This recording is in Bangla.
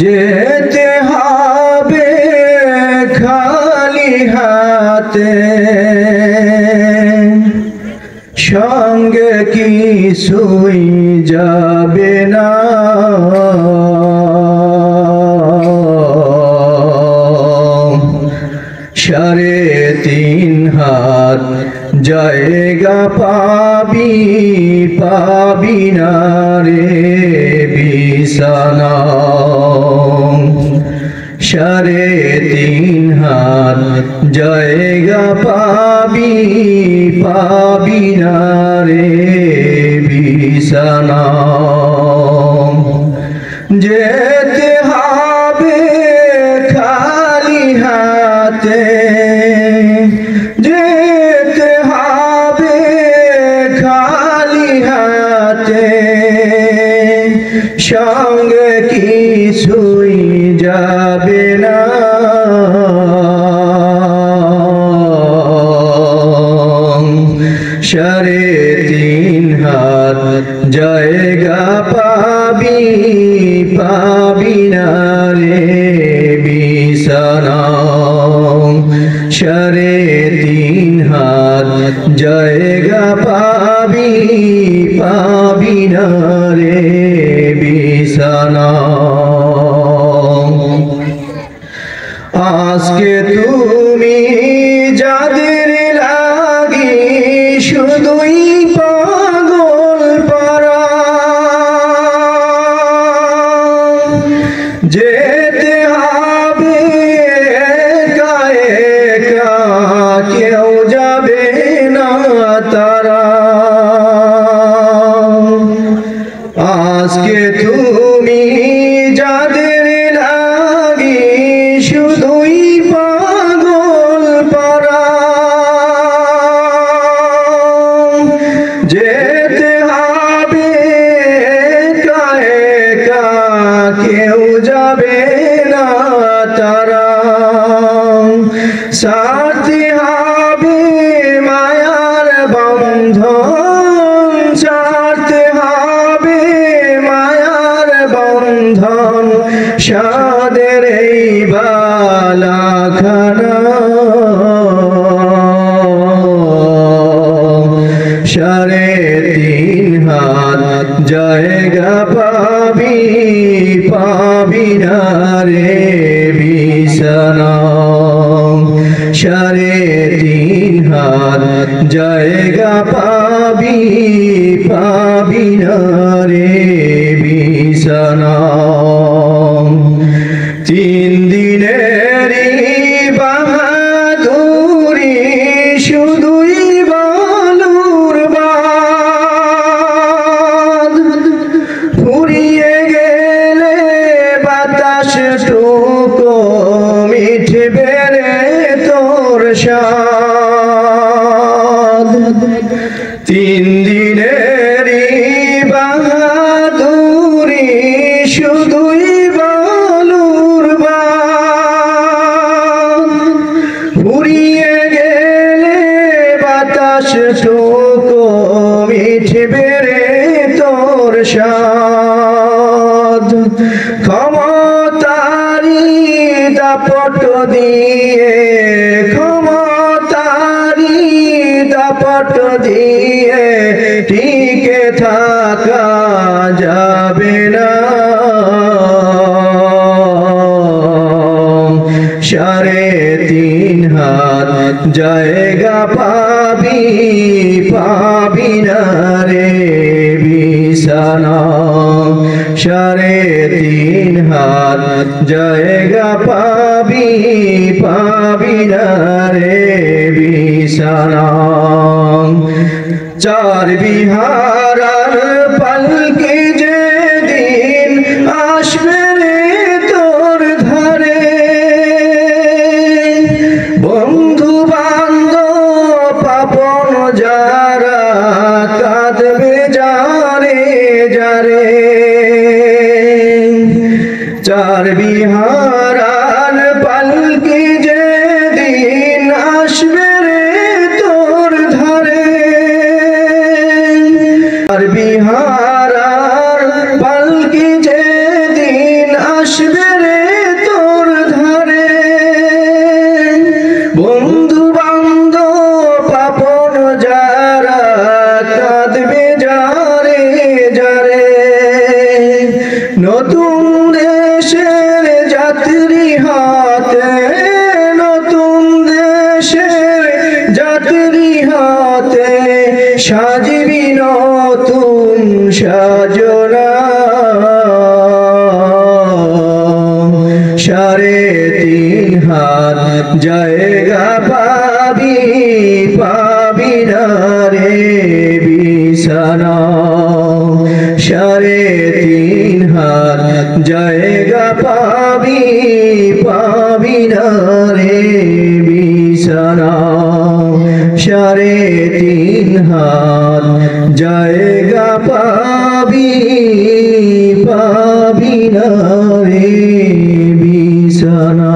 যেতে হবে খালি হাতে, সঙ্গে কিছুই যাবে না। সাড়ে তিন হাত জায়গা পাবি পাবি না রে বিছানা। সাড়ে তিন হাত জায়গা পাবি পাবি না রে বিছানা। যেতে হবে খালি হাতে, যেতে হবে খালি হাতে, সঙ্গে কিছুই যাবে না। সাড়ে তিন হাত জায়গা পাবি পাবি না রে বিছানা। সাড়ে তিন হাত জায়গা পাবি পাবি না রে বিছানা। আজকে তুমি যাদের লাগি শুধুই পাগল পারা, যেতে হবে একা একা, কেউ যাবে না তারা। আজকে তুমি যাদের লাগি শুধুই পাগল পারা, যেতে হবে একা একা, কেউ যাবে না তারা। সাথে হবে মায়ার বন্ধন, সাথে হবে মায়ার বন্ধন, সাদের এই বালাখানা। সাড়ে তিন হাত জায়গা পাবি পাবি না রে বিছানা। সাড়ে তিন হাত জায়গা পাবি পাবি না রে বিছানা। তিন দিনেরই বাহাদুরি শুধুই বালুর বাঁধ, ফুরিয়ে গেলে বাতাস টুকো মিঠবে রে তোর স্বাদ। তিন দিনেরই বাহাদুরি শুধুই বালুর বাঁধ, ফুরিয়ে গেলে বাতাস টুকো মিঠবে রে তোর স্বাদ। ক্ষমতারি দাপট দিয়ে, ক্ষমতারি দাপট দিয়ে টিকে থাকা যাবে না। সাড়ে তিন হাত জায়গা পাবি পাবি না রে বিছানা। সাড়ে তিন হাত জায়গা পাবি পাবি না রে বিছানা। চার বিহারার পালকি যেদিন আসবে রে তোর ধারে, বন্ধু বান্ধব আপন যারা কাঁদবে যারে যারে। চার বিহারার পালকি যেদিন আসবে রে তোর ধারে, চার বিহারার পালকি যেদিন আসবে নতুন দেশের যাত্রী হাতে, নতুন দেশের যাত্রী হাতে সাজবি নতুন সাজনা। সাড়ে তিন হাত জায়গা পাবি, পাবি না রে বিছানা। সাড়ে তিন হাত জায়গা পাবি, পাবি না রে বিছানা। সাড়ে তিন হাত জায়গা পাবি, পাবি না রে বিছানা।